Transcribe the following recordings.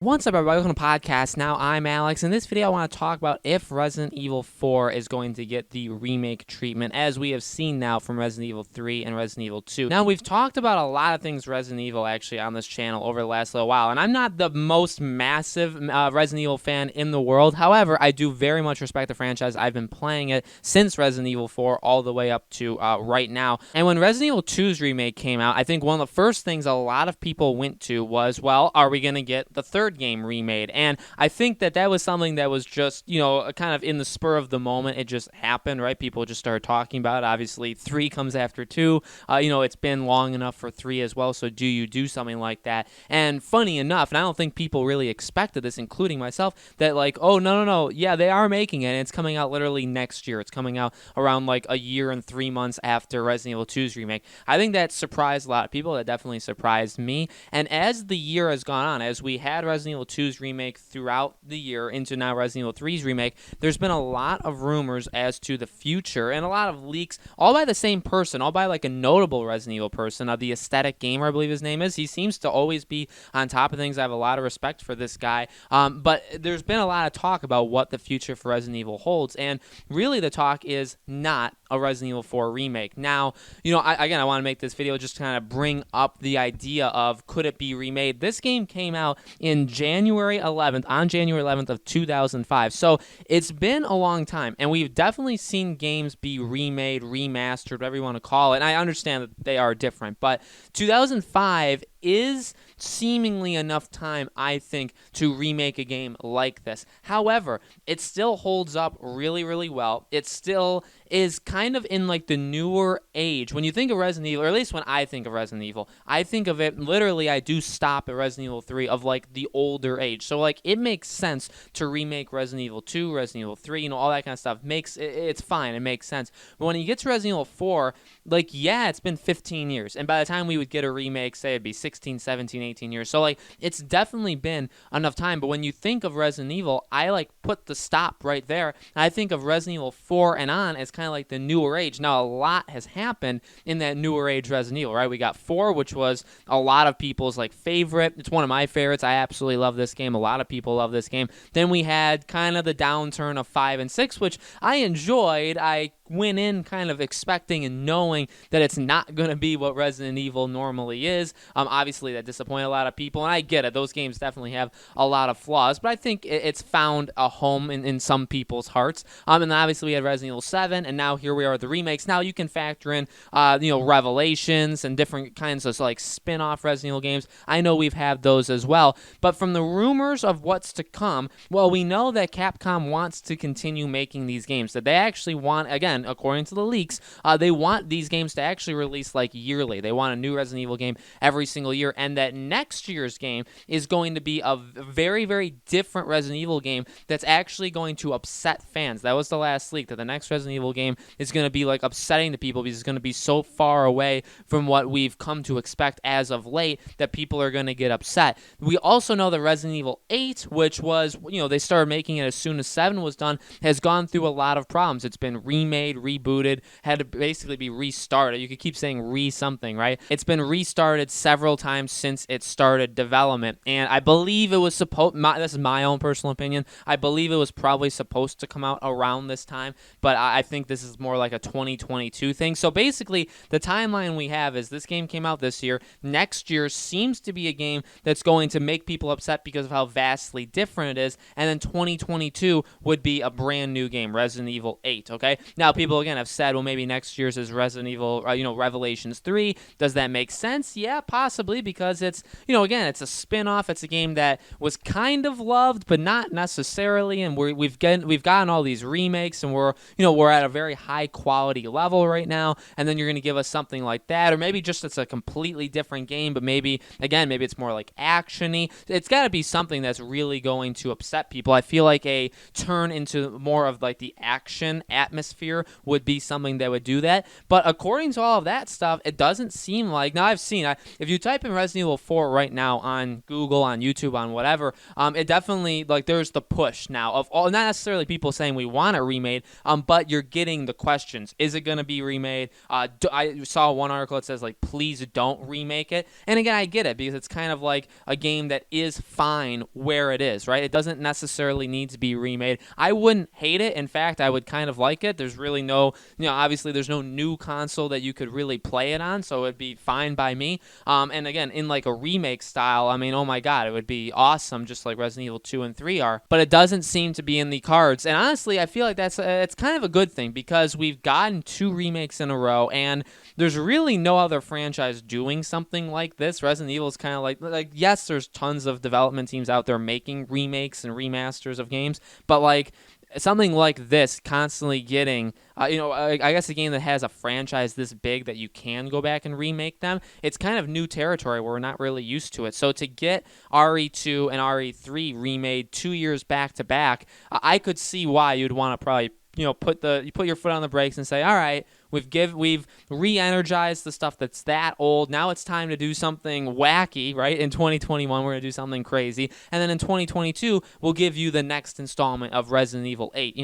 What's up, everybody? Welcome to the podcast. Now, I'm Alex. In this video, I want to talk about if Resident Evil 4 is going to get the remake treatment, as we have seen now from Resident Evil 3 and Resident Evil 2. Now, we've talked about a lot of things Resident Evil, actually, on this channel over the last little while, and I'm not the most massive Resident Evil fan in the world. However, I do very much respect the franchise. I've been playing it since Resident Evil 4 all the way up to right now. And when Resident Evil 2's remake came out, I think one of the first things a lot of people went to was, well, are we going to get the third game remade? And I think that was something that was just, kind of in the spur of the moment. It just happened, right? People just started talking about it. Obviously, 3 comes after 2. It's been long enough for 3 as well, so do you do something like that? And funny enough, and I don't think people really expected this, including myself, that like, oh, no, yeah, they are making it, and it's coming out literally next year. It's coming out around like a year and 3 months after Resident Evil 2's remake. I think that surprised a lot of people. That definitely surprised me. And as the year has gone on, as we had Resident Evil 2's remake throughout the year into now Resident Evil 3's remake, there's been a lot of rumors as to the future and a lot of leaks, all by the same person, all by like a notable Resident Evil person, the Aesthetic Gamer, I believe his name is. He seems to always be on top of things. I have a lot of respect for this guy. But there's been a lot of talk about what the future for Resident Evil holds, and really the talk is not a Resident Evil 4 remake. Now, I want to make this video just to kind of bring up the idea of, could it be remade? This game came out on January 11th of 2005. So it's been a long time, and we've definitely seen games be remade, remastered, whatever you want to call it. And I understand that they are different, but 2005 is seemingly enough time, I think, to remake a game like this. However, it still holds up really, really well. It still is kind of in like the newer age. When you think of Resident Evil, or at least when I think of Resident Evil, I think of it, literally, I do stop at Resident Evil 3 of like the older age. So like it makes sense to remake Resident Evil 2, Resident Evil 3, all that kind of stuff. It's fine, it makes sense. But when you get to Resident Evil 4, like, yeah, it's been 15 years. And by the time we would get a remake, say it'd be 16, 17, 18 years. So like it's definitely been enough time. But when you think of Resident Evil, I like put the stop right there. And I think of Resident Evil 4 and on as kind of like the newer age. Now, a lot has happened in that newer age Resident Evil, right? We got 4, which was a lot of people's like favorite. It's one of my favorites. I absolutely love this game. A lot of people love this game. Then we had kind of the downturn of 5 and 6, which I enjoyed. I went in kind of expecting and knowing that it's not going to be what Resident Evil normally is. Obviously, that disappointed a lot of people, and I get it. Those games definitely have a lot of flaws, but I think it's found a home in some people's hearts. And then obviously we had Resident Evil 7, and now here we are with the remakes. Now you can factor in, Revelations and different kinds of like spin-off Resident Evil games. I know we've had those as well, but from the rumors of what's to come, well, we know that Capcom wants to continue making these games, that they actually want, again, according to the leaks, they want these games to actually release like yearly. They want a new Resident Evil game every single year, and that next year's game is going to be a very, very different Resident Evil game that's actually going to upset fans. That was the last leak, that the next Resident Evil game is going to be like upsetting the people because it's going to be so far away from what we've come to expect as of late that people are going to get upset. We also know that Resident Evil 8, which was, they started making it as soon as 7 was done, has gone through a lot of problems. It's been remade, rebooted, had to basically be restarted. You could keep saying something, right? It's been restarted several times since it started development, and I believe it was this is my own personal opinion, I believe it was probably supposed to come out around this time, but I think this is more like a 2022 thing. So basically, the timeline we have is this game came out this year. Next year seems to be a game that's going to make people upset because of how vastly different it is, and then 2022 would be a brand new game, Resident Evil 8, okay? Now, people, again, have said, well, maybe next year's is Resident Evil, Revelations 3. Does that make sense? Yeah, possibly, because it's, again, it's a spin-off. It's a game that was kind of loved, but not necessarily, and we've gotten all these remakes, and we're at a very high quality level right now, and then you're going to give us something like that, or maybe just it's a completely different game, but maybe it's more like action-y. It's got to be something that's really going to upset people. I feel like a turn into more of like the action atmosphere would be something that would do that. But according to all of that stuff, it doesn't seem like. Now, if you type in Resident Evil 4 right now on Google, on YouTube, on whatever, it definitely, like, there's the push now of all, not necessarily people saying we want it remade, but you're getting the questions. Is it going to be remade? I saw one article that says, like, please don't remake it. And again, I get it, because it's kind of like a game that is fine where it is, right? It doesn't necessarily need to be remade. I wouldn't hate it. In fact, I would kind of like it. There's really no, obviously there's no new console that you could really play it on, so it'd be fine by me. And again, in like a remake style, I mean, oh my God, it would be awesome, just like Resident Evil 2 and 3 are. But it doesn't seem to be in the cards. And honestly, I feel like it's kind of a good thing, because we've gotten 2 remakes in a row, and there's really no other franchise doing something like this. Resident Evil is kind of like yes, there's tons of development teams out there making remakes and remasters of games, but like something like this constantly getting, I guess a game that has a franchise this big that you can go back and remake them, it's kind of new territory where we're not really used to it. So to get RE2 and RE3 remade 2 years back to back, I could see why you'd want to probably put your foot on the brakes and say, all right, we've re-energized the stuff that's that old. Now it's time to do something wacky, right? In 2021, we're going to do something crazy. And then in 2022, we'll give you the next installment of Resident Evil 8,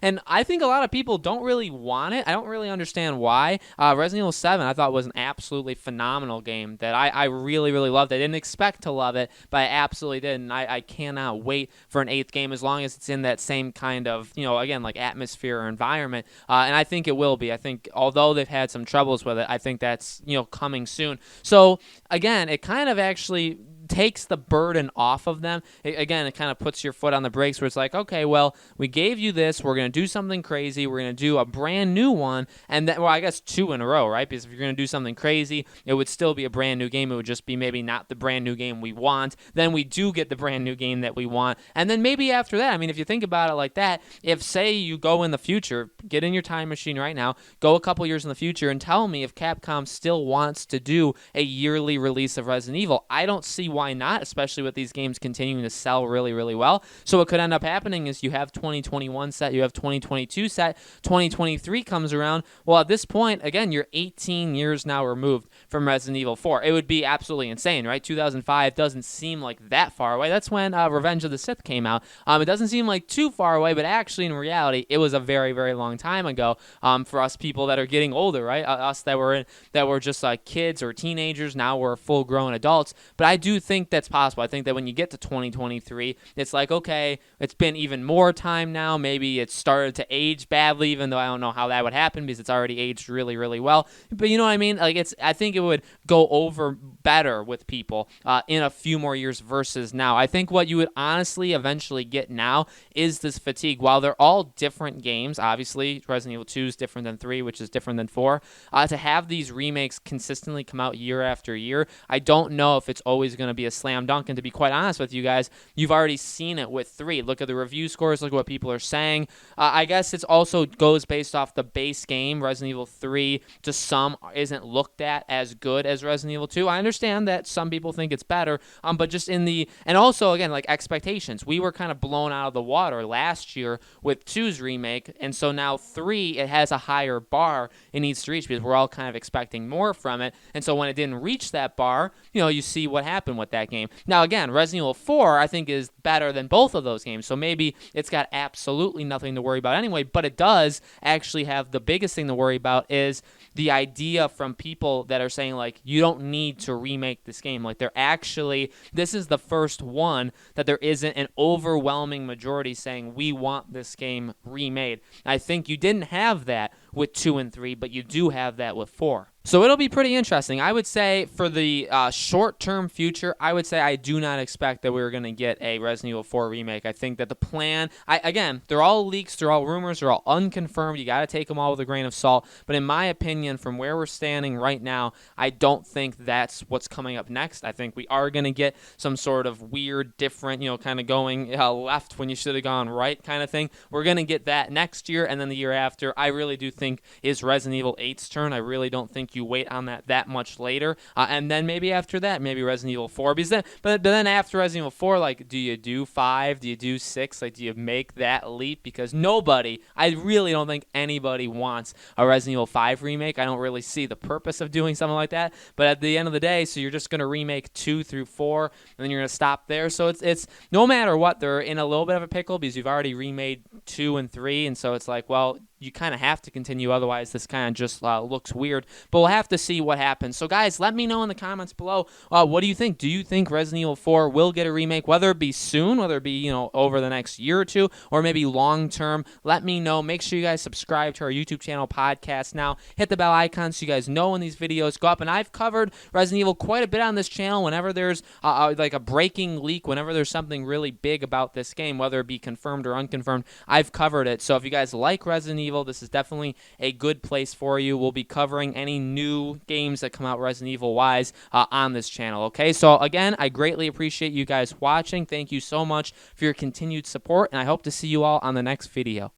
and I think a lot of people don't really want it. I don't really understand why. Resident Evil 7, I thought was an absolutely phenomenal game that I really, really loved. I didn't expect to love it, but I absolutely did. And I cannot wait for an 8th game, as long as it's in that same kind of, again, like atmosphere or environment. And I think it will be. I think although they've had some troubles with it, I think that's, coming soon. So again, it kind of actually takes the burden off of them. It kind of puts your foot on the brakes, where it's like, okay, well, we gave you this, we're going to do something crazy, we're going to do a brand new one, and then, well, I guess 2 in a row, right? Because if you're going to do something crazy, it would still be a brand new game. It would just be maybe not the brand new game we want. Then we do get the brand new game that we want, and then maybe after that, I mean, if you think about it like that, if, say, you go in the future, get in your time machine right now, go a couple years in the future, and tell me if Capcom still wants to do a yearly release of Resident Evil, I don't see why not, especially with these games continuing to sell really, really well. So what could end up happening is you have 2021 set, you have 2022 set, 2023 comes around. Well, at this point, again, you're 18 years now removed from Resident Evil 4. It would be absolutely insane, right? 2005 doesn't seem like that far away. That's when Revenge of the Sith came out. It doesn't seem like too far away, but actually in reality, it was a very, very long time ago for us people that are getting older, right? Us that were just kids or teenagers, now we're full-grown adults. But I do think that's possible. I think that when you get to 2023, it's like, okay, it's been even more time now. Maybe it's started to age badly, even though I don't know how that would happen, because it's already aged really, really well. But you know what I mean? Like, I think it would go over better with people in a few more years versus now. I think what you would honestly eventually get now is this fatigue. While they're all different games, obviously Resident Evil 2 is different than 3, which is different than 4. To have these remakes consistently come out year after year, I don't know if it's always going to be a slam dunk. And to be quite honest with you guys, you've already seen it with 3. Look at the review scores, look at what people are saying. I guess it also goes based off the base game. Resident Evil 3 to some isn't looked at as good as Resident Evil 2. I understand that some people think it's better, but just and also again, like expectations. We were kind of blown out of the water last year with 2's remake, and so now 3, it has a higher bar it needs to reach, because we're all kind of expecting more from it. And so when it didn't reach that bar, you see what happened with that game. Now again, Resident Evil 4 I think is better than both of those games, so maybe it's got absolutely nothing to worry about anyway, but it does actually have the biggest thing to worry about is the idea from people that are saying, like, you don't need to remake this game. Like, this is the first one that there isn't an overwhelming majority saying we want this game remade. I think you didn't have that with 2 and 3, but you do have that with 4. So it'll be pretty interesting. I would say for the short-term future, I would say I do not expect that we're going to get a Resident Evil 4 remake. I think that the plan, again, they're all leaks, they're all rumors, they're all unconfirmed. You got to take them all with a grain of salt. But in my opinion, from where we're standing right now, I don't think that's what's coming up next. I think we are going to get some sort of weird, different, kind of going left when you should have gone right kind of thing. We're going to get that next year, and then the year after, I really do think is Resident Evil 8's turn. I really don't think think you wait on that much later, and then maybe after that, maybe Resident Evil 4. Because then, but then after Resident Evil 4, like, do you do 5? Do you do 6? Like, do you make that leap? Because I really don't think anybody wants a Resident Evil 5 remake. I don't really see the purpose of doing something like that. But at the end of the day, so you're just going to remake 2 through 4, and then you're going to stop there. So it's no matter what, they're in a little bit of a pickle because you've already remade 2 and 3, and so it's like, well, you kind of have to continue, otherwise this kind of just looks weird. But we'll have to see what happens. So guys, let me know in the comments below, what do you think? Do you think Resident Evil 4 will get a remake, whether it be soon, whether it be, over the next year or two, or maybe long term? Let me know. Make sure you guys subscribe to our YouTube channel, Podcast Now. Hit the bell icon so you guys know when these videos go up. And I've covered Resident Evil quite a bit on this channel. Whenever there's like a breaking leak, whenever there's something really big about this game, whether it be confirmed or unconfirmed, I've covered it. So if you guys like Resident Evil, this is definitely a good place for you. We'll be covering any new games that come out Resident Evil wise on this channel. Okay, so again, I greatly appreciate you guys watching. Thank you so much for your continued support, and I hope to see you all on the next video.